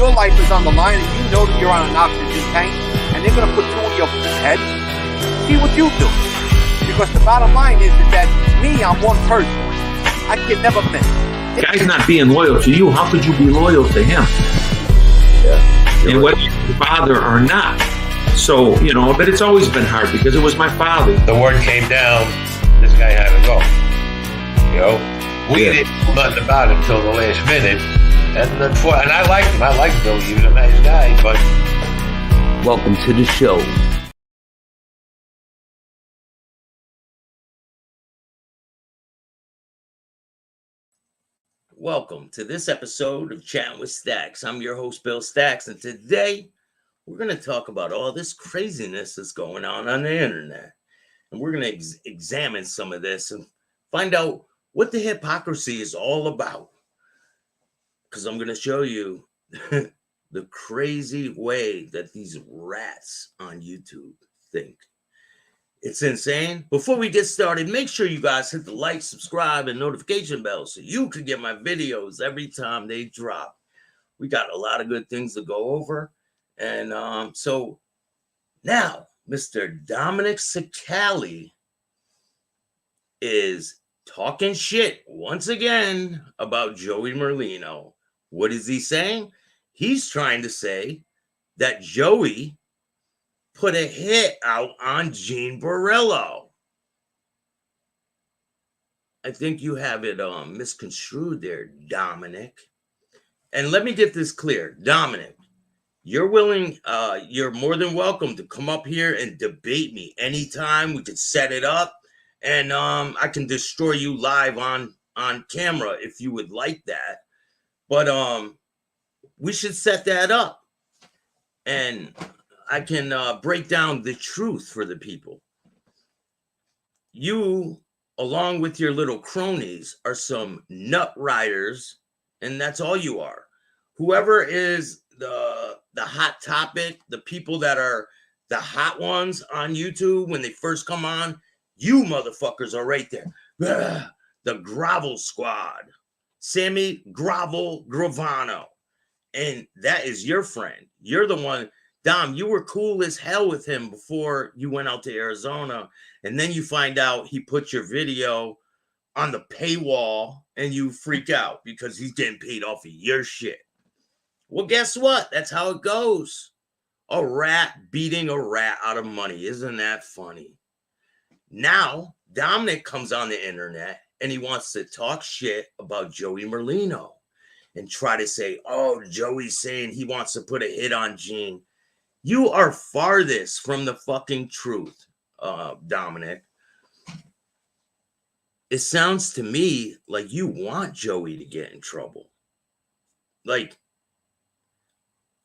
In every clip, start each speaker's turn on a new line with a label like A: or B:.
A: your life is on the line and you know that you're on an oxygen tank and they're going to put two in your head, see what you do. Because the bottom line is that me, I'm one person. I can never miss.
B: Guy's not being loyal to you. How could you be loyal to him?
A: Yeah.
B: And whether you're your father or not. So, you know, but it's always been hard because it was my father.
C: The word came down, this guy had to go. You know, we didn't know nothing about him until the last minute. And I liked him. I liked Billy. He was a nice guy, but...
D: Welcome to the show.
E: Welcome to this episode of Chattin with Staxx. I'm your host, Bill Staxx, and today we're going to talk about all this craziness that's going on the internet. And we're going to examine some of this and find out what the hypocrisy is all about. Because I'm going to show you the crazy way that these rats on YouTube think. It's insane. Before we get started, make sure you guys hit the like, subscribe, and notification bell so you can get my videos every time they drop. We got a lot of good things to go over. And so now, Mr. Dominic Sicali is talking shit once again about Joey Merlino. What is he saying? He's trying to say that Joey put a hit out on Gene Barillo. I think you have it misconstrued there, Dominic. And let me get this clear. Dominic, you're more than welcome to come up here and debate me anytime. We could set it up and I can destroy you live on camera if you would like that. But we should set that up. And I can break down the truth for the people. You, along with your little cronies, are some nut riders, and that's all you are. Whoever is the hot topic, the people that are the hot ones on YouTube when they first come on, you motherfuckers are right there. Ugh, the Grovel Squad. Sammy Gravano. And that is your friend. You're the one... Dom, you were cool as hell with him before you went out to Arizona. And then you find out he put your video on the paywall and you freak out because he's getting paid off of your shit. Well, guess what? That's how it goes. A rat beating a rat out of money. Isn't that funny? Now, Dominic comes on the internet and he wants to talk shit about Joey Merlino and try to say, oh, Joey's saying he wants to put a hit on Gene. You are farthest from the fucking truth, Dominic. It sounds to me like you want Joey to get in trouble. Like,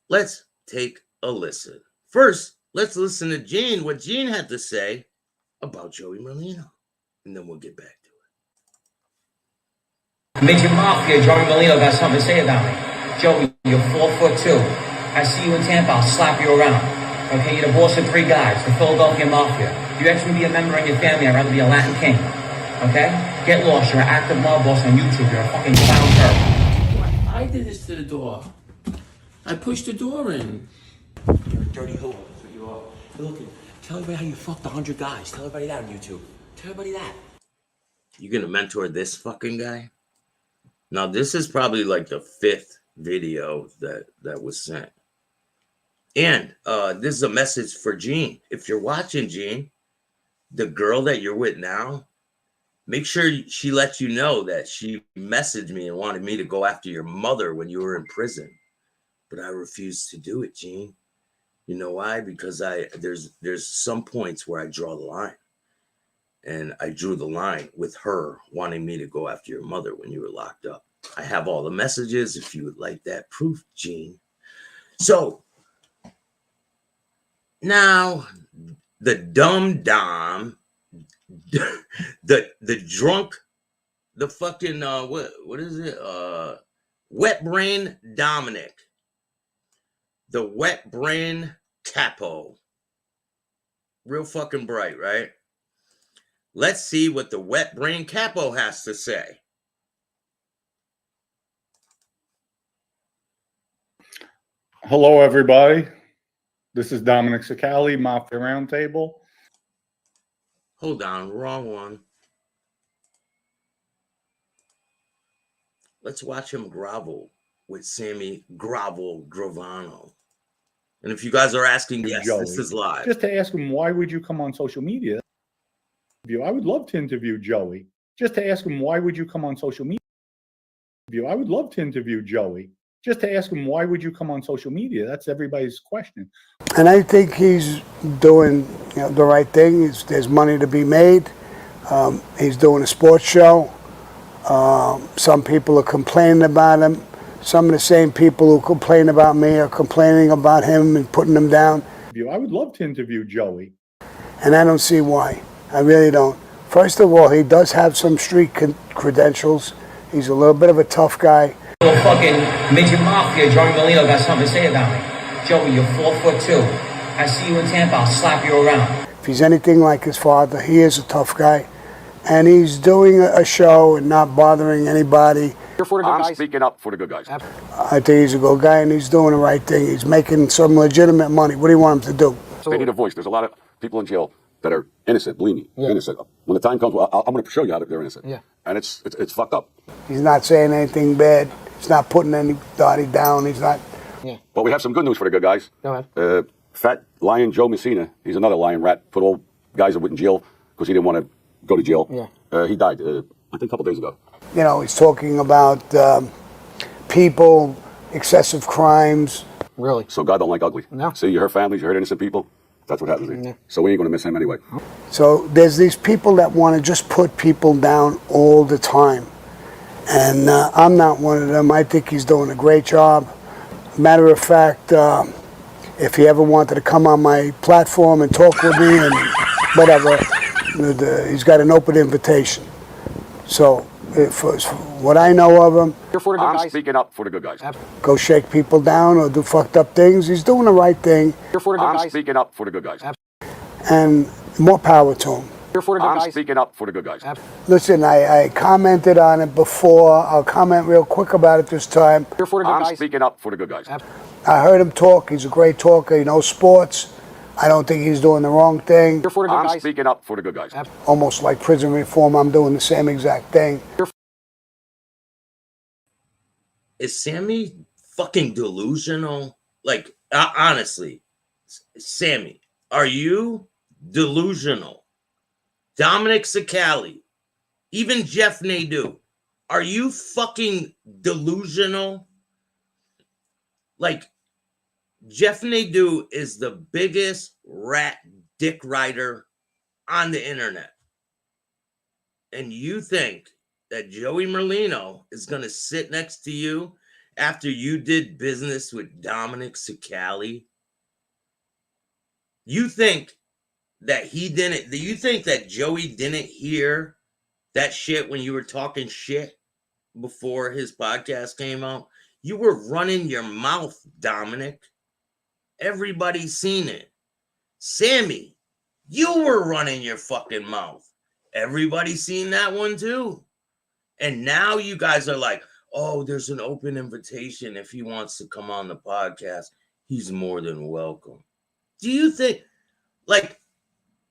E: let's take a listen. First, let's listen to Gene, what Gene had to say about Joey Merlino. And then we'll get back to it.
F: Midget Mafia, Joey Merlino got something to say about me. Joey, you're 4'2". I see you in Tampa, I'll slap you around. Okay, you're the boss of 3 guys, the Philadelphia Mafia. If you actually be a member of your family, I'd rather be a Latin king. Okay? Get lost, you're an active mob boss on YouTube, you're a fucking clown turd.
G: I did this to the door. I pushed the door in.
F: You're a dirty hoe, that's what you are. Hey, look, tell everybody how you fucked 100 guys. Tell everybody that on YouTube. Tell everybody that.
E: You gonna mentor this fucking guy? Now, this is probably like the 5th video that was sent. And this is a message for Gene. If you're watching, Gene, the girl that you're with now, make sure she lets you know that she messaged me and wanted me to go after your mother when you were in prison. But I refused to do it, Gene. You know why? Because there's some points where I draw the line. And I drew the line with her wanting me to go after your mother when you were locked up. I have all the messages if you would like that proof, Gene. So now the dumb Dom, the drunk, the fucking what is it? Wet brain Dominic, the wet brain capo. Real fucking bright, right? Let's see what the wet brain capo has to say.
H: Hello, everybody. This is Dominic Sicali, Mafia Roundtable.
E: Hold on, wrong one. Let's watch him grovel with Sammy Grovel Gravano. And if you guys are asking, yes,
H: Joey,
E: this is live.
H: Just to ask him, why would you come on social media? I would love to interview Joey. Just to ask him, why would you come on social media? I would love to interview Joey. Just to ask him, why would you come on social media? That's everybody's question.
I: And I think he's doing the right thing. There's money to be made. He's doing a sports show. Some people are complaining about him. Some of the same people who complain about me are complaining about him and putting him down.
H: I would love to interview Joey.
I: And I don't see why. I really don't. First of all, he does have some street credentials. He's a little bit of a tough guy.
F: Little fucking midget mafia, Joey Merlino got something to say about me. Joey, you're 4'2". I see you in Tampa, I'll slap you around.
I: If he's anything like his father, he is a tough guy. And he's doing a show and not bothering anybody.
J: I'm speaking up for the good guys.
I: I think he's a good guy and he's doing the right thing. He's making some legitimate money. What do you want him to do?
J: They need a voice. There's a lot of people in jail that are innocent, believe me, innocent. When the time comes, I'm going to show you how they're innocent. Yeah. And it's fucked up.
I: He's not saying anything bad. He's not putting anybody down. He's not.
J: Yeah. But we have some good news for the good guys.
K: Go ahead.
J: Fat Lion Joe Messina, he's another lion rat, put all guys that went in jail because he didn't want to go to jail.
K: Yeah.
J: He died, I think a couple days ago.
I: He's talking about people, excessive crimes.
K: Really?
J: So God don't like ugly.
K: No.
J: See, you hurt families, you hurt innocent people. That's what happens.
K: Yeah.
J: So we ain't going to miss him anyway.
I: So there's these people that want to just put people down all the time. And I'm not one of them. I think he's doing a great job. Matter of fact, if he ever wanted to come on my platform and talk with me and whatever, he's got an open invitation. So what I know of him,
J: I'm speaking up for the good guys.
I: go shake people down or do fucked up things. He's doing the right thing.
J: I'm speaking up for the good guys.
I: And more power to him.
J: I'm speaking up for the good guys.
I: Listen, I commented on it before. I'll comment real quick about it this time.
J: I'm speaking up for the good guys.
I: I heard him talk. He's a great talker. He knows sports. I don't think he's doing the wrong thing.
J: I'm speaking up for the good guys.
I: Almost like prison reform, I'm doing the same exact thing.
E: Is Sammy fucking delusional? Like, honestly, Sammy, are you delusional? Dominic Sicali, even Jeff Nadeau, are you fucking delusional? Like, Jeff Nadeau is the biggest rat dick rider on the internet. And you think that Joey Merlino is going to sit next to you after you did business with Dominic Sicali? You think that you think that Joey didn't hear that shit when you were talking shit before his podcast came out? You were running your mouth, Dominic. Everybody's seen it. Sammy, you were running your fucking mouth. Everybody's seen that one too. And now you guys are like, oh, there's an open invitation. If he wants to come on the podcast, he's more than welcome. Do you think, like,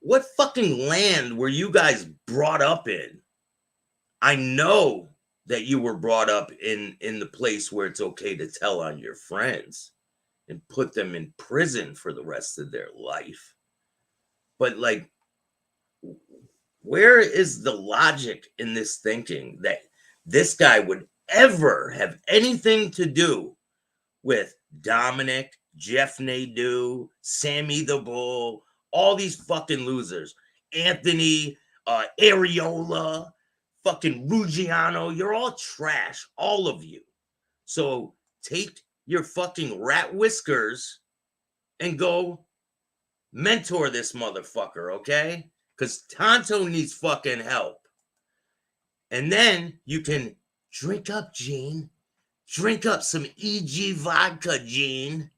E: what fucking land were you guys brought up in? I know that you were brought up in the place where it's okay to tell on your friends and put them in prison for the rest of their life. But, like, where is the logic in this thinking that this guy would ever have anything to do with Dominic, Jeff Nadeau, Sammy the Bull, all these fucking losers, Anthony, Areola, fucking Ruggiano? You're all trash, all of you. So take your fucking rat whiskers and go mentor this motherfucker, okay? Because Tonto needs fucking help. And then you can drink up, Gene. Drink up some EG vodka, Gene.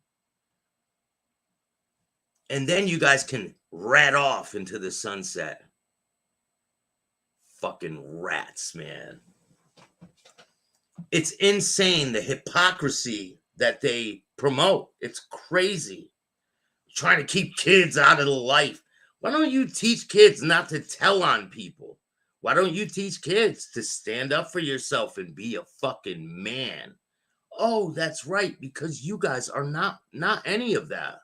E: And then you guys can rat off into the sunset. Fucking rats, man. It's insane, the hypocrisy that they promote. It's crazy. Trying to keep kids out of the life. Why don't you teach kids not to tell on people? Why don't you teach kids to stand up for yourself and be a fucking man? Oh, that's right, because you guys are not any of that.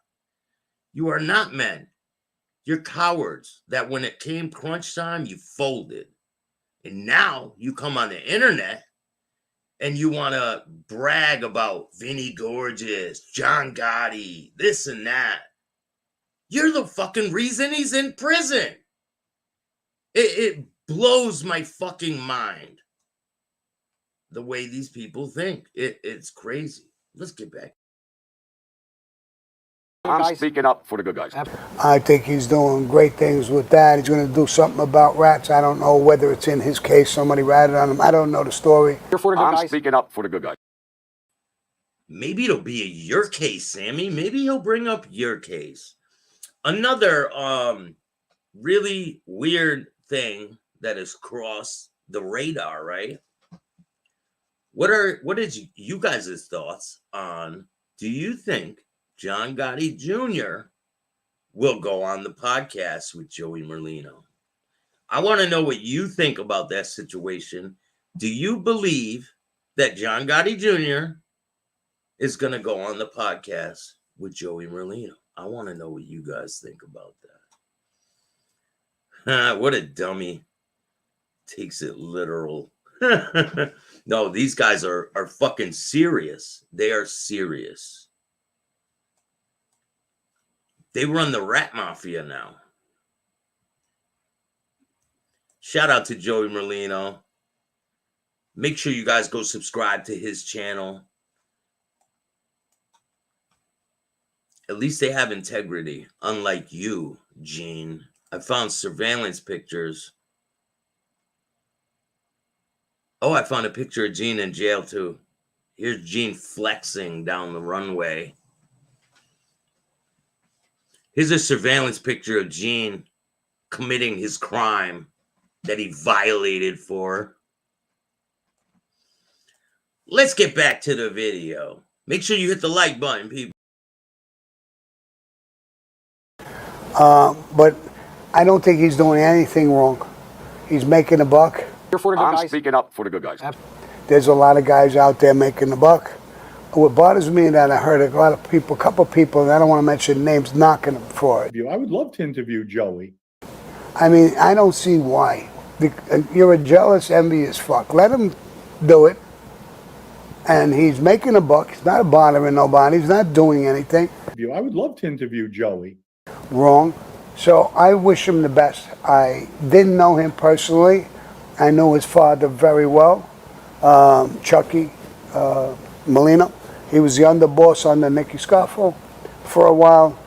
E: You are not men. You're cowards that when it came crunch time, you folded. And now you come on the internet and you want to brag about Vinny Gorgeous, John Gotti, this and that. You're the fucking reason he's in prison. It blows my fucking mind the way these people think. It's crazy. Let's get back.
J: I'm speaking up for the good guys.
I: I think he's doing great things with that. He's going to do something about rats. I don't know whether it's in his case. Somebody ratted on him. I don't know the story.
J: I'm speaking up for the good guys.
E: Maybe it'll be your case, Sammy. Maybe he'll bring up your case. Another really weird thing that has crossed the radar, right? What is you guys' thoughts on, do you think John Gotti Jr. will go on the podcast with Joey Merlino? I want to know what you think about that situation. Do you believe that John Gotti Jr. is going to go on the podcast with Joey Merlino? I want to know what you guys think about that. What a dummy. Takes it literal. No, these guys are fucking serious. They are serious. They run the rat mafia now. Shout out to Joey Merlino. Make sure you guys go subscribe to his channel. At least they have integrity, unlike you, Gene. I found surveillance pictures. Oh, I found a picture of Gene in jail, too. Here's Gene flexing down the runway. Here's a surveillance picture of Gene committing his crime that he violated for. Let's get back to the video. Make sure you hit the like button, people.
I: But I don't think he's doing anything wrong. He's making a buck.
J: I'm speaking up for the good guys.
I: There's a lot of guys out there making a buck. What bothers me that I heard a lot of people, a couple of people, and I don't want to mention names, knocking him for it.
H: I would love to interview Joey.
I: I mean, I don't see why. You're a jealous, envious fuck. Let him do it. And he's making a buck. He's not bothering nobody. He's not doing anything.
H: I would love to interview Joey.
I: Wrong. So I wish him the best. I didn't know him personally. I know his father very well, Chucky Merlino. He was the underboss under Nicky Scoffo for a while.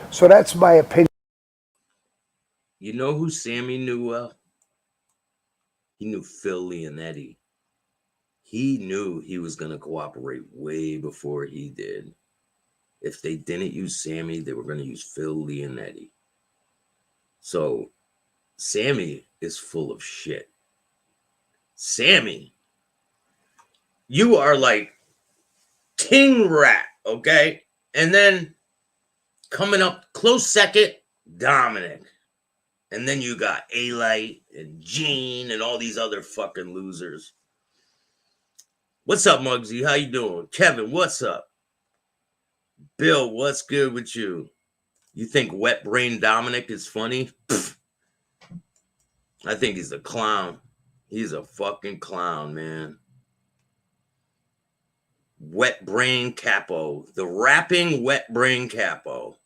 I: So that's my opinion.
E: You know who Sammy knew well? He knew Phil Leonetti. He knew he was going to cooperate way before he did. If they didn't use Sammy, they were going to use Phil Leonetti. So Sammy is full of shit. Sammy, you are like King Rat, okay? And then coming up close second, Dominic. And then you got A-Light and Gene and all these other fucking losers. What's up, Muggsy? How you doing? Kevin, what's up? Bill, what's good with you? You think Wet Brain Dominic is funny? Pfft. I think he's a clown. He's a fucking clown, man. Wet Brain Capo. The rapping Wet Brain Capo.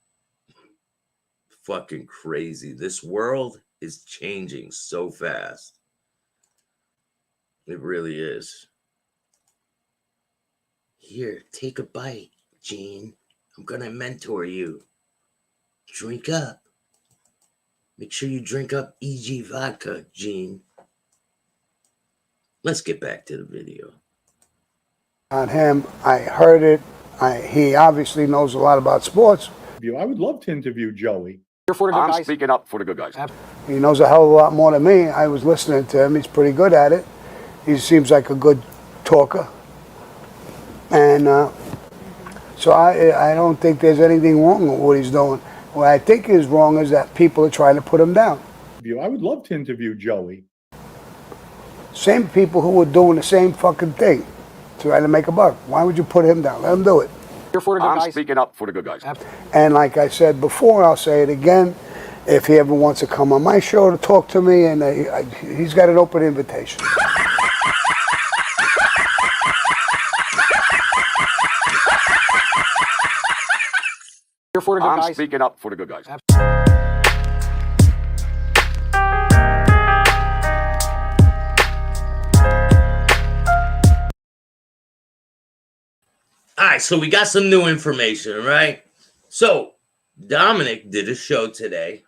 E: Fucking crazy. This world is changing so fast. It really is. Here, take a bite, Gene. I'm gonna mentor you. Drink up. Make sure you drink up EG vodka, Gene. Let's get back to the video.
I: On him, I heard it. He obviously knows a lot about sports.
H: I would love to interview Joey.
J: I'm speaking up for the good guys.
I: He knows a hell of a lot more than me. I was listening to him. He's pretty good at it. He seems like a good talker. And So I don't think there's anything wrong with what he's doing. What I think is wrong is that people are trying to put him down.
H: I would love to interview Joey.
I: Same people who were doing the same fucking thing, trying to make a buck. Why would you put him down? Let him do it.
J: You're for the good guys. I'm speaking up for the good guys.
I: And like I said before, I'll say it again. If he ever wants to come on my show to talk to me, and he's got an open invitation.
J: You're for the good guys. I'm speaking up for the good guys.
E: All right, so we got some new information, right? So Dominic did a show today.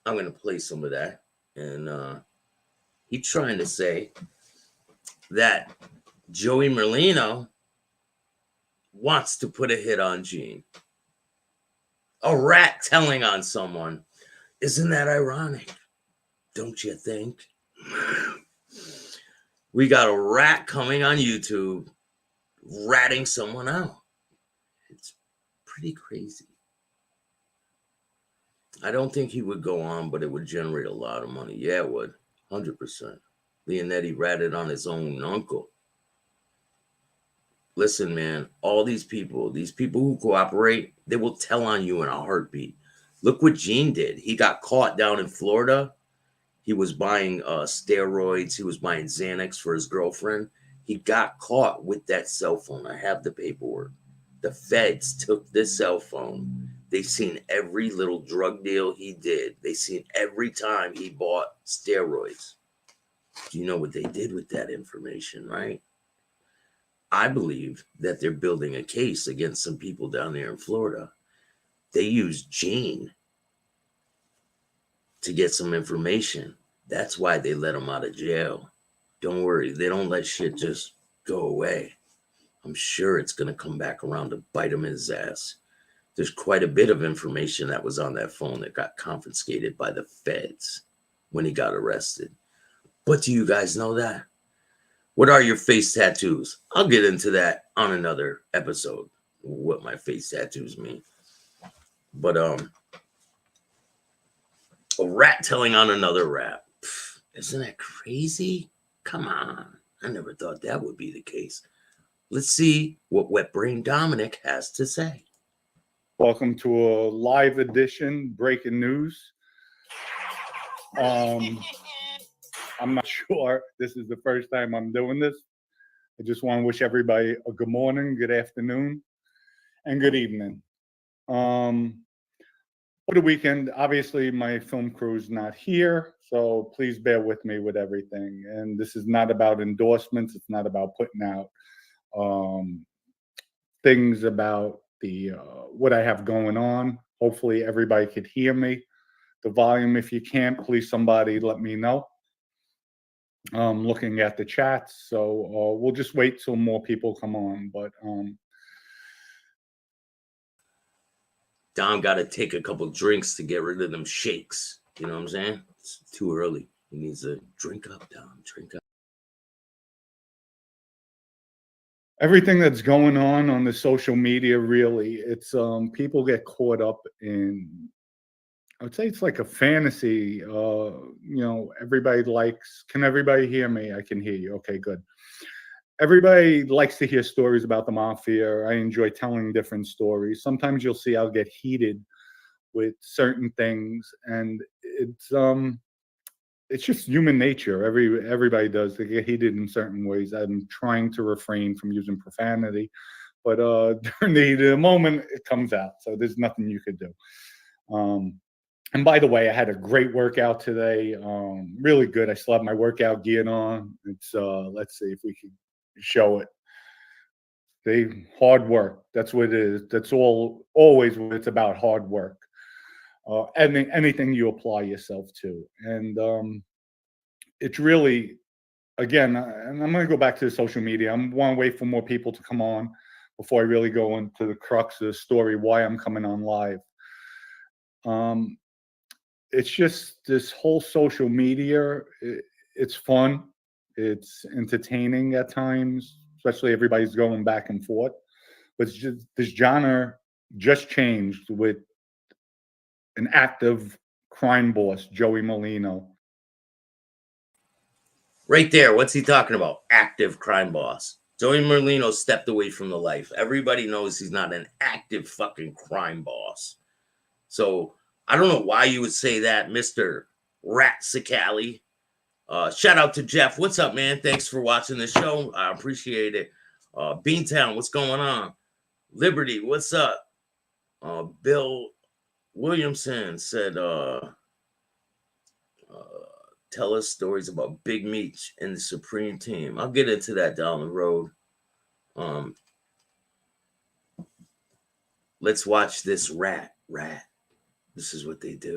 E: I'm going to play some of that. And he's trying to say that Joey Merlino wants to put a hit on Gene. A rat telling on someone. Isn't that ironic? Don't you think? We got a rat coming on YouTube ratting someone out. It's pretty crazy. I don't think he would go on, but it would generate a lot of money. Yeah, it would. 100%. Leonetti ratted on his own uncle. Listen, man, all these people who cooperate, they will tell on you in a heartbeat. Look what Gene did. He got caught down in Florida. He was buying steroids. He was buying Xanax for his girlfriend. He got caught with that cell phone. I have the paperwork. The feds took this cell phone. They seen every little drug deal he did. They seen every time he bought steroids. Do you know what they did with that information, right? I believe that they're building a case against some people down there in Florida. They used Gene to get some information. That's why they let him out of jail. Don't worry, they don't let shit just go away. I'm sure it's going to come back around to bite him in his ass. There's quite a bit of information that was on that phone that got confiscated by the feds when he got arrested. But do you guys know that? What are your face tattoos? I'll get into that on another episode, what my face tattoos mean. But a rat telling on another rat. Isn't that crazy? Come on. I never thought that would be the case. Let's see what Wet Brain Dominic has to say.
H: Welcome to a live edition, breaking news. I'm not sure this is the first time I'm doing this. I just want to wish everybody a good morning, good afternoon, and good evening. For the weekend, obviously my film crew is not here, so please bear with me with everything. And this is not about endorsements. It's not about putting out things about the what I have going on. Hopefully everybody could hear me. The volume, if you can't, please somebody let me know. Looking at the chats, so we'll just wait till more people come on. But
E: Dom got to take a couple drinks to get rid of them shakes. You know what I'm saying? It's too early. He needs to drink up, Dom. Drink up.
H: Everything that's going on the social media, really, it's people get caught up in, I would say it's like a fantasy. Everybody likes, can everybody hear me? I can hear you. Okay, good. Everybody likes to hear stories about the mafia. I enjoy telling different stories. Sometimes you'll see I'll get heated with certain things, and it's just human nature. Everybody does. They get heated in certain ways. I'm trying to refrain from using profanity, but during the heat of the moment, it comes out. So there's nothing you could do. And by the way, I had a great workout today. Really good. I still have my workout gear on. It's let's see if we can show it. Hard work. That's what it is. That's always what it's about, hard work. Anything you apply yourself to. And it's really, again, and I'm going to go back to the social media. I want to wait for more people to come on before I really go into the crux of the story, why I'm coming on live. It's just this whole social media. It's fun. It's entertaining at times, especially everybody's going back and forth. but it's just, this genre just changed with an active crime boss, Joey Merlino.
E: Right there. What's he talking about? Active crime boss. Joey Merlino stepped away from the life. Everybody knows he's not an active fucking crime boss. So I don't know why you would say that, Mr. Ratsicali. Shout out to Jeff. What's up, man? Thanks for watching the show. I appreciate it. Beantown, what's going on? Liberty, what's up? Bill Williamson said, tell us stories about Big Meech and the Supreme Team. I'll get into that down the road. Let's watch this rat. This is what they do.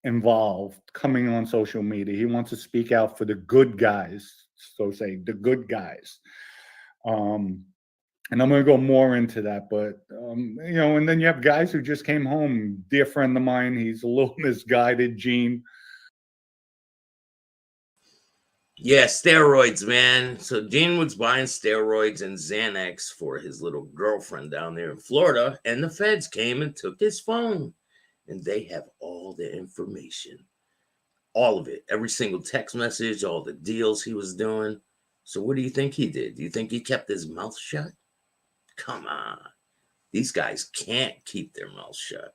H: Involved coming on social media. He wants to speak out for the good guys. So say the good guys. And I'm going to go more into that, but and then you have guys who just came home. Dear friend of mine, he's a little misguided, Gene.
E: Yeah, steroids, man. So Gene was buying steroids and Xanax for his little girlfriend down there in Florida, and the feds came and took his phone. And they have all the information, all of it, every single text message, all the deals he was doing. So what do you think he did? Do you think he kept his mouth shut? Come on. These guys can't keep their mouth shut.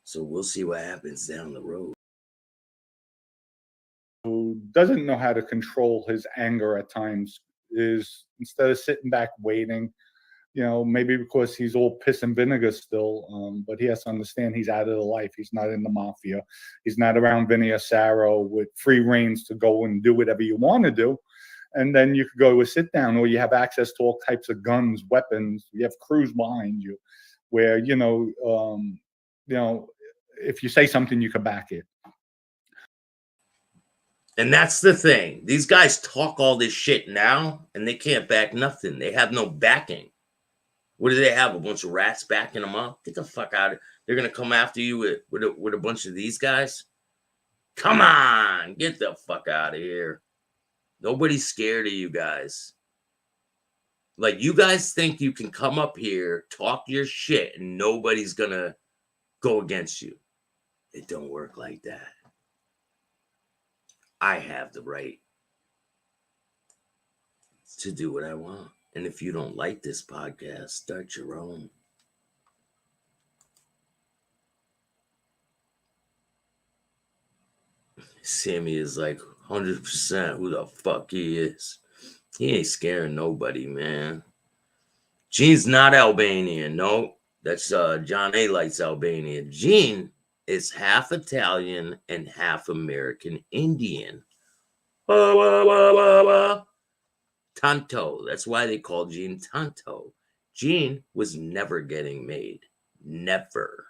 E: So we'll see what happens down the road.
H: Who doesn't know how to control his anger at times is, instead of sitting back waiting, maybe because he's all piss and vinegar still, but he has to understand he's out of the life. He's not in the mafia. He's not around Vinny Asaro with free reins to go and do whatever you want to do. And then you could go to a sit down, or you have access to all types of guns, weapons. You have crews behind you where, if you say something, you can back it.
E: And that's the thing. These guys talk all this shit now, and they can't back nothing. They have no backing. What do they have? A bunch of rats backing them up? Get the fuck out of here. They're going to come after you with a bunch of these guys? Come on. Get the fuck out of here. Nobody's scared of you guys. Like, you guys think you can come up here, talk your shit, and nobody's going to go against you. It don't work like that. I have the right to do what I want. And if you don't like this podcast, start your own. Sammy is like 100% who the fuck he is. He ain't scaring nobody, man. Gene's not Albanian. No, that's John A. Light's Albanian. Gene is half Italian and half American Indian. Tonto. That's why they call Gene Tonto. Gene was never getting made. Never.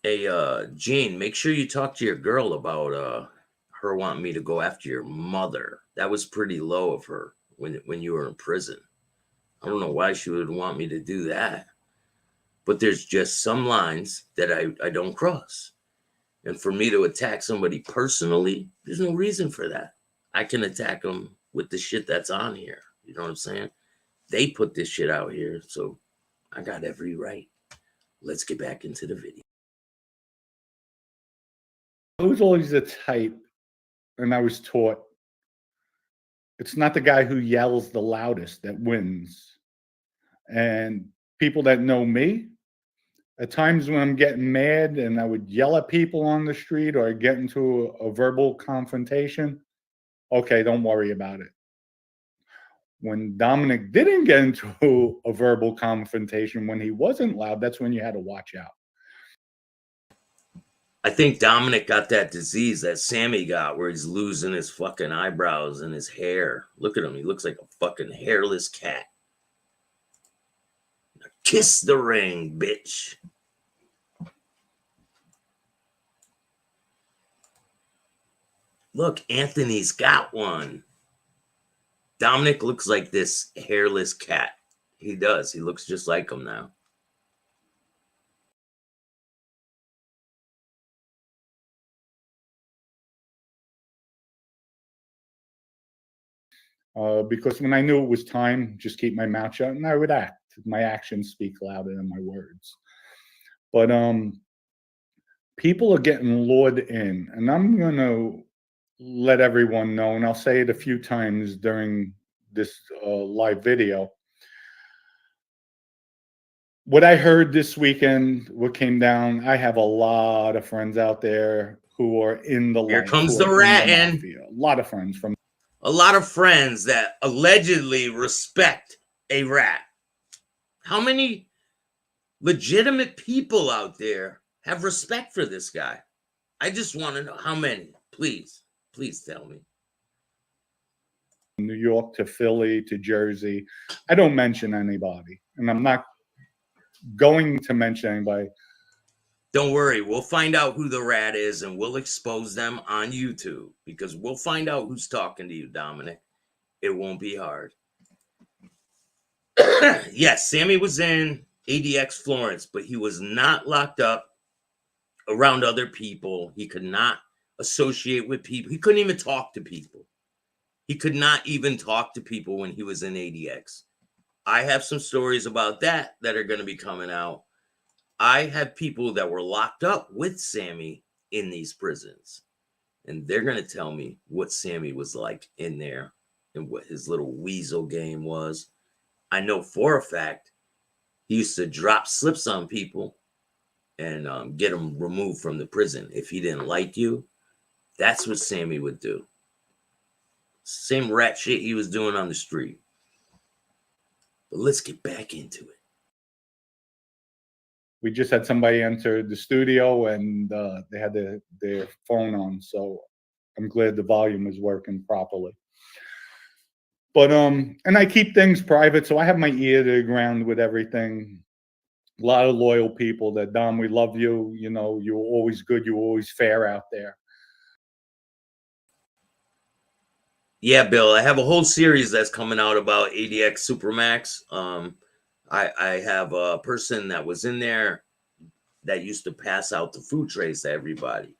E: Hey, Gene, make sure you talk to your girl about her wanting me to go after your mother. That was pretty low of her when you were in prison. I don't know why she would want me to do that. But there's just some lines that I don't cross. And for me to attack somebody personally, there's no reason for that. I can attack them with the shit that's on here. You know what I'm saying? They put this shit out here, so I got every right. Let's get back into the video.
H: I was always the type, and I was taught, it's not the guy who yells the loudest that wins. And people that know me, at times when I'm getting mad and I would yell at people on the street or get into a verbal confrontation, okay, don't worry about it. When Dominic didn't get into a verbal confrontation, when he wasn't loud, that's when you had to watch out.
E: I think Dominic got that disease that Sammy got, where he's losing his fucking eyebrows and his hair. Look at him. He looks like a fucking hairless cat. Now kiss the ring, bitch. Look, Anthony's got one. Dominic looks like this hairless cat. He does. He looks just like him now.
H: because when I knew it was time, just keep my mouth shut and I would act. My actions speak louder than my words. But people are getting lured in, and I'm going to let everyone know, and I'll say it a few times during this live video. What I heard this weekend, what came down, I have a lot of friends out there who are in the
E: Here
H: life,
E: comes
H: who
E: the
H: are in
E: ratting.
H: mafia. A lot of friends from
E: A lot of friends that allegedly respect a rat. How many legitimate people out there have respect for this guy? I just want to know how many. Please tell me.
H: New York to Philly to Jersey. I don't mention anybody, and I'm not going to mention anybody.
E: Don't worry, we'll find out who the rat is and we'll expose them on YouTube, because we'll find out who's talking to you, Dominic. It won't be hard. Yes, Sammy was in ADX Florence, but he was not locked up around other people. He could not associate with people. He couldn't even talk to people. He could not even talk to people when he was in ADX. I have some stories about that are going to be coming out. I have people that were locked up with Sammy in these prisons, and they're going to tell me what Sammy was like in there and what his little weasel game was. I know for a fact he used to drop slips on people and get them removed from the prison. If he didn't like you, that's what Sammy would do. Same rat shit he was doing on the street. But let's get back into it.
H: We just had somebody enter the studio and they had their phone on, so I'm glad the volume is working properly. But and I keep things private, so I have my ear to the ground with everything. A lot of loyal people that, Dom, we love you. You know, you're always good. You're always fair out there.
E: Yeah, Bill, I have a whole series that's coming out about ADX Supermax. I have a person that was in there that used to pass out the food trays to everybody.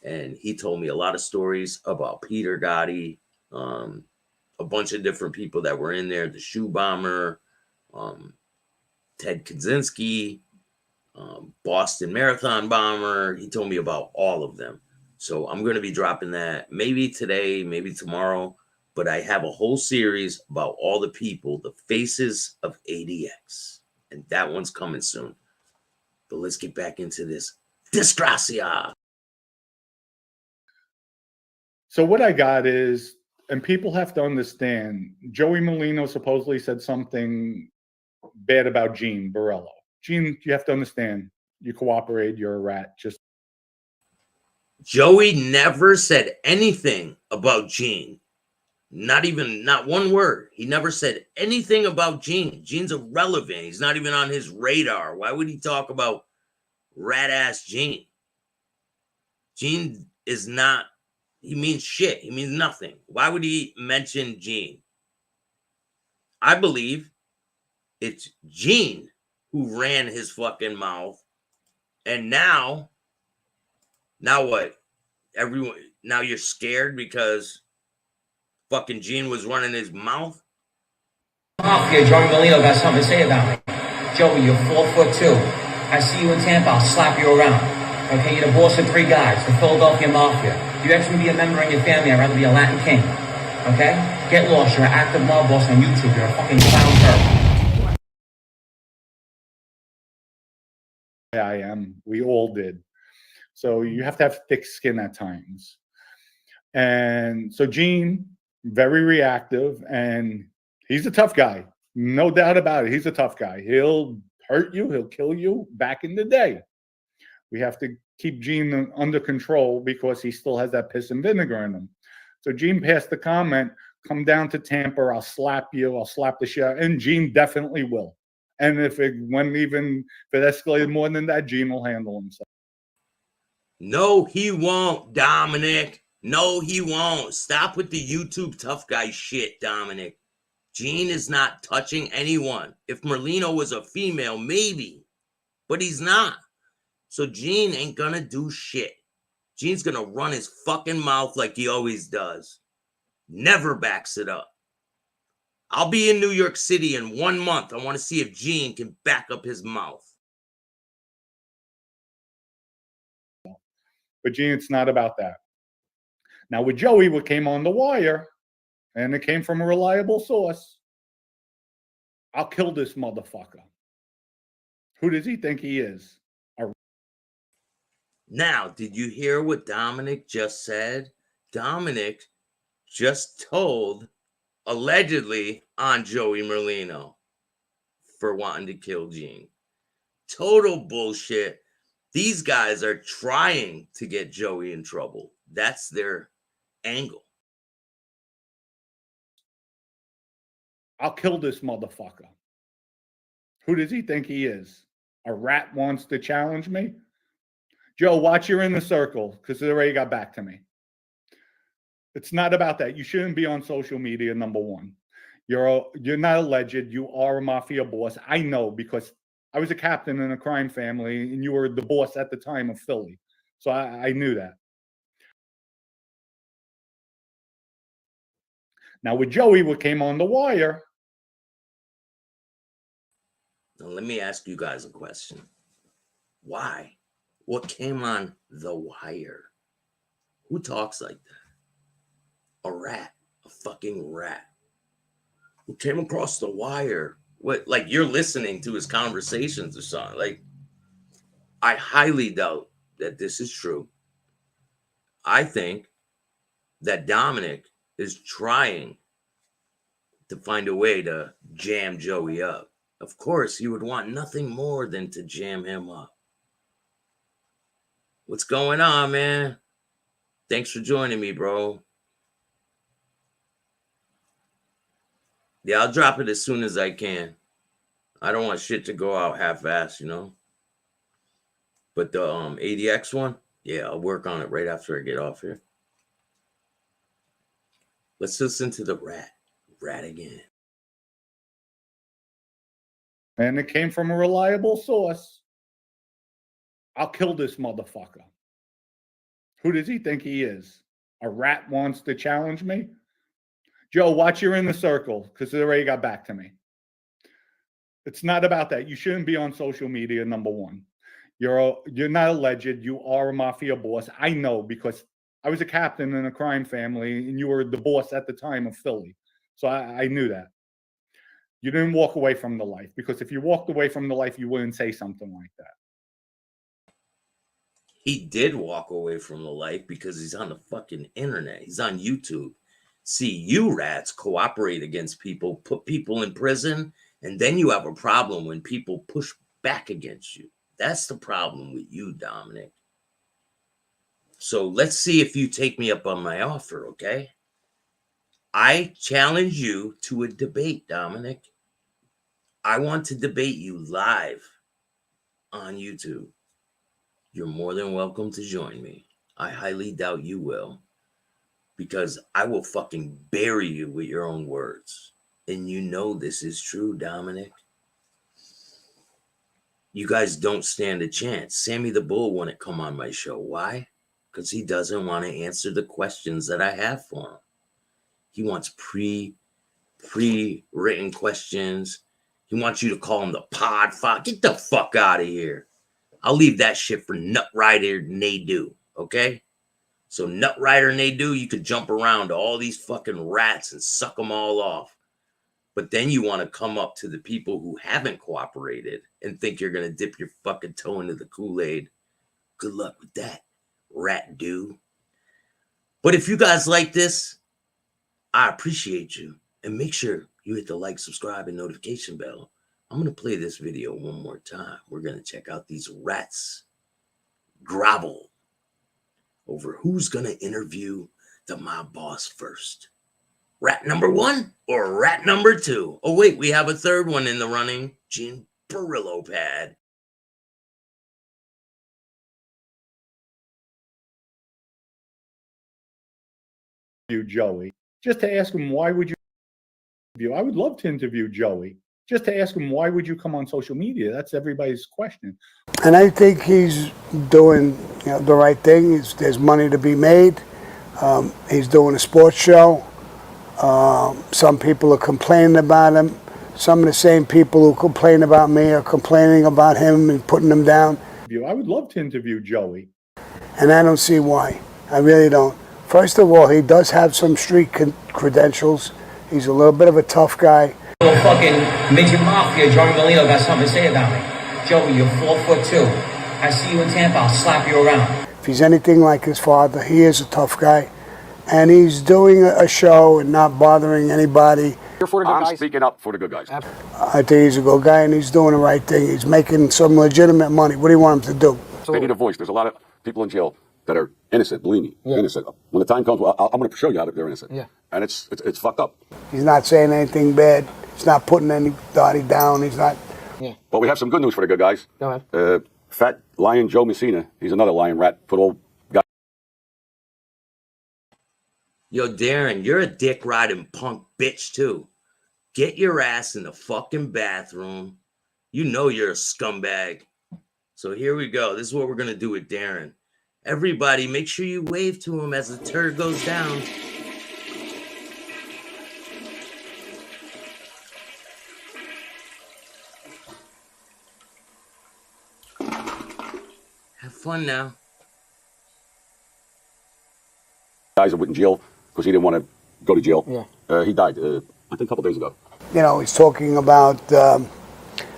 E: And he told me a lot of stories about Peter Gotti, a bunch of different people that were in there, the shoe bomber, Ted Kaczynski, Boston Marathon bomber. He told me about all of them. So I'm going to be dropping that maybe today, maybe tomorrow. But I have a whole series about all the people, the faces of ADX. And that one's coming soon. But let's get back into this. Disgracia.
H: So what I got is, and people have to understand, Joey Merlino supposedly said something bad about Gene Borello. Gene, you have to understand, you cooperate, you're a rat. Just
E: Joey never said anything about Gene. Not one word. He never said anything about Gene. Gene's irrelevant. He's not even on his radar. Why would he talk about rat ass Gene? Gene is not, he means shit. He means nothing. Why would he mention Gene? I believe it's Gene who ran his fucking mouth. And now what? Now you're scared because fucking Gene was running his mouth?
F: Mafia, Joey Merlino got something to say about me. Joey, you're 4'2". I see you in Tampa, I'll slap you around. Okay, you're the boss of 3 guys, the Philadelphia Mafia. If you actually be a member in your family, I'd rather be a Latin king. Okay? Get lost, you're an active mob boss on YouTube, you're a fucking clown turd.
H: yeah, I am. We all did. So you have to have thick skin at times. And so Gene, very reactive, and he's a tough guy. No doubt about it. He's a tough guy. He'll hurt you. He'll kill you. Back in the day, we have to keep Gene under control because he still has that piss and vinegar in him. So Gene passed the comment, come down to Tampa, I'll slap you. I'll slap the shit out. And Gene definitely will. And if it escalated more than that, Gene will handle himself.
E: No, he won't, Dominic. No, he won't. Stop with the YouTube tough guy shit, Dominic. Gene is not touching anyone. If Merlino was a female, maybe. But he's not. So Gene ain't gonna do shit. Gene's gonna run his fucking mouth like he always does. Never backs it up. I'll be in New York City in 1 month. I want to see if Gene can back up his mouth.
H: But Gene, it's not about that. Now with Joey, what came on the wire, and it came from a reliable source, I'll kill this motherfucker. Who does he think he is?
E: Now, did you hear what Dominic just said? Dominic just told, allegedly, on Joey Merlino for wanting to kill Gene. Total bullshit. These guys are trying to get Joey in trouble. That's their angle.
H: I'll kill this motherfucker. Who does he think he is? A rat wants to challenge me? Joe, watch your inner circle, because it already got back to me. It's not about that. You shouldn't be on social media, number one. You're not alleged. You are a mafia boss. I know, because I was a captain in a crime family, and you were the boss at the time of Philly. So I knew that. Now with Joey, what came on the wire.
E: Now, let me ask you guys a question. Why? What came on the wire? Who talks like that? A rat. A fucking rat. Who came across the wire? What, like you're listening to his conversations or something? Like, I highly doubt that this is true. I think that Dominic is trying to find a way to jam Joey up. Of course, he would want nothing more than to jam him up. What's going on, man? Thanks for joining me, bro. Yeah, I'll drop it as soon as I can. I don't want shit to go out half-assed, you know? But the ADX one, yeah, I'll work on it right after I get off here. Let's listen to the rat again.
H: And it came from a reliable source. I'll kill this motherfucker. Who does he think he is? A rat wants to challenge me? Joe, watch your inner circle, because it already got back to me. It's not about that. You shouldn't be on social media, number one. You're not alleged. You are a mafia boss. I know, because I was a captain in a crime family, and you were the boss at the time of Philly. So I knew that. You didn't walk away from the life, because if you walked away from the life, you wouldn't say something like that.
E: He did walk away from the life because he's on the fucking internet. He's on YouTube. See, you rats cooperate against people, put people in prison, and then you have a problem when people push back against you. That's the problem with you, Dominic. So let's see if you take me up on my offer, okay? I challenge you to a debate, Dominic. I want to debate you live on YouTube. You're more than welcome to join me. I highly doubt you will, because I will fucking bury you with your own words. And you know this is true, Dominic. You guys don't stand a chance. Sammy the Bull wouldn't come on my show. Why? Because he doesn't want to answer the questions that I have for him. He wants pre-written questions. He wants you to call him the pod fuck. Get the fuck out of here. I'll leave that shit for Nutrider Nadu, okay? So Nutrider Nadu, you could jump around to all these fucking rats and suck them all off. But then you want to come up to the people who haven't cooperated and think you're going to dip your fucking toe into the Kool-Aid. Good luck with that, rat dude. But if you guys like this, I appreciate you. And make sure you hit the like, subscribe, and notification bell. I'm going to play this video one more time. We're going to check out these rats grovel over who's going to interview the mob boss first. Rat number 1 or rat number 2? Oh, wait, we have a third one in the running. Gene Perillo Pad.
H: You, Joey, just to ask him, why would you? I would love to interview Joey. Just to ask him, why would you come on social media? That's everybody's question.
I: And I think he's doing the right thing. There's money to be made. He's doing a sports show. Some people are complaining about him. Some of the same people who complain about me are complaining about him and putting him down.
H: I would love to interview Joey.
I: And I don't see why. I really don't. First of all, he does have some street credentials. He's a little bit of a tough guy.
F: Little fucking midget mafia, Joey Merlino got something to say about me. Joey, you're 4'2". I see you in Tampa, I'll slap you around.
I: If he's anything like his father, he is a tough guy. And he's doing a show and not bothering anybody.
J: I'm speaking up for the good guys.
I: I think he's a good guy and he's doing the right thing. He's making some legitimate money. What do you want him to do?
J: They need a voice. There's a lot of people in jail that are innocent, believe me, innocent. When the time comes, I'm going to show you how they're innocent. Yeah. And it's fucked up.
I: He's not saying anything bad. He's not putting anybody down. He's not.
J: Yeah. But we have some good news for the good guys.
K: Go ahead.
J: Fat Lion Joe Messina, he's another lion rat, put old guy.
E: Yo, Darren, you're a dick riding punk bitch too. Get your ass in the fucking bathroom. You know you're a scumbag. So here we go. This is what we're going to do with Darren. Everybody, make sure you wave to him as the turd goes down. Have fun now.
J: Guys went in jail because he didn't want to go to jail. Yeah. He died, I think, a couple days ago.
I: You know, he's talking about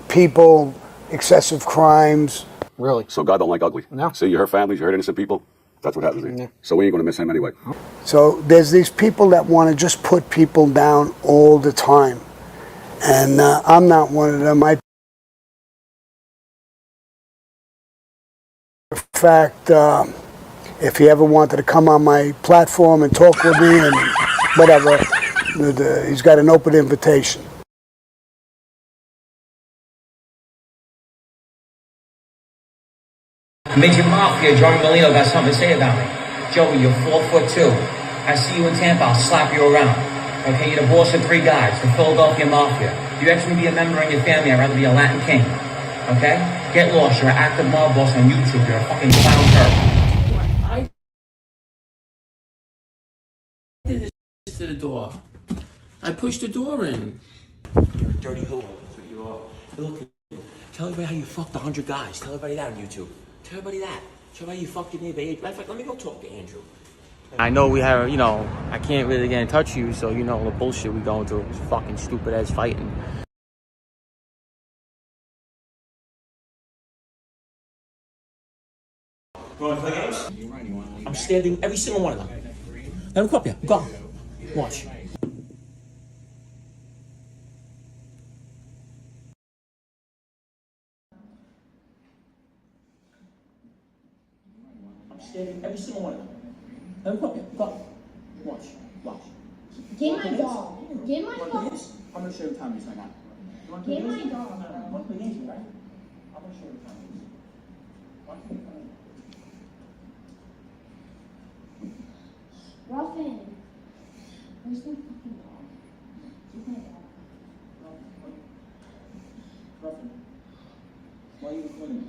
I: people, excessive crimes.
K: Really?
J: So God don't like ugly.
K: No.
J: See, you hurt families, you hurt innocent people. That's what happens.
K: Yeah.
J: So we ain't going to miss him anyway.
I: So there's these people that want to just put people down all the time. And I'm not one of them. In fact, if he ever wanted to come on my platform and talk with me and whatever, he's got an open invitation.
F: Midget mafia, Joey Merlino got something to say about me. Joey, you're 4'2". I see you in Tampa, I'll slap you around. Okay, you're the boss of 3 guys, the Philadelphia Mafia. If you actually be a member in your family, I'd rather be a Latin king. Okay? Get lost, you're an active mob boss on YouTube, you're a fucking clown turd.
G: I did this to the door. I pushed the door in.
L: You're a dirty hoe. That's what you are. Hey, look, tell everybody how you fucked 100 guys. Tell everybody that on YouTube. Tell everybody that. Tell everybody you fucked your neighbor. Matter of fact, let me go talk to Andrew.
M: I know we have, I can't really get in touch with you, so the bullshit we going through is fucking stupid ass fighting.
L: You want to play games? I'm standing every single one of them. Let him come up here. Go. Watch. I'm standing every single one of them. Let him come up here. Go. Watch. Watch.
N: Get my dog. Get my dog.
L: I'm going to show you Tommy's right now. You want to
N: Get
L: play
N: my
L: games?
N: dog.
L: You want to play games, right? I'm going to show you Tommy's. Watch me.
N: Ruffin. Where's my fucking dog? Get my dog.
L: Ruffin. Why are you recording me?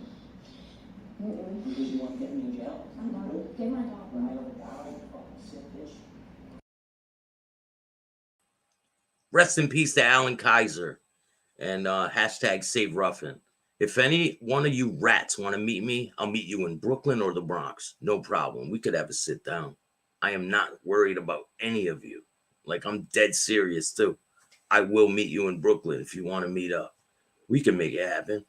L: Because you want to get me in jail.
N: I'm not. Get my dog.
L: Right over there. Fucking sick bitch.
E: Rest in peace to Alan Kaiser and hashtag save Ruffin. If any one of you rats want to meet me, I'll meet you in Brooklyn or the Bronx. No problem. We could have a sit down. I am not worried about any of you. Like, I'm dead serious too. I will meet you in Brooklyn if you want to meet up. We can make it happen.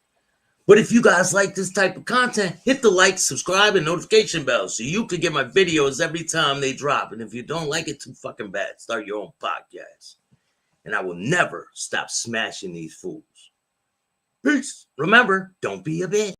E: But if you guys like this type of content, hit the like, subscribe, and notification bell so you can get my videos every time they drop. And if you don't like it too fucking bad, start your own podcast. And I will never stop smashing these fools. Peace. Remember, don't be a bitch.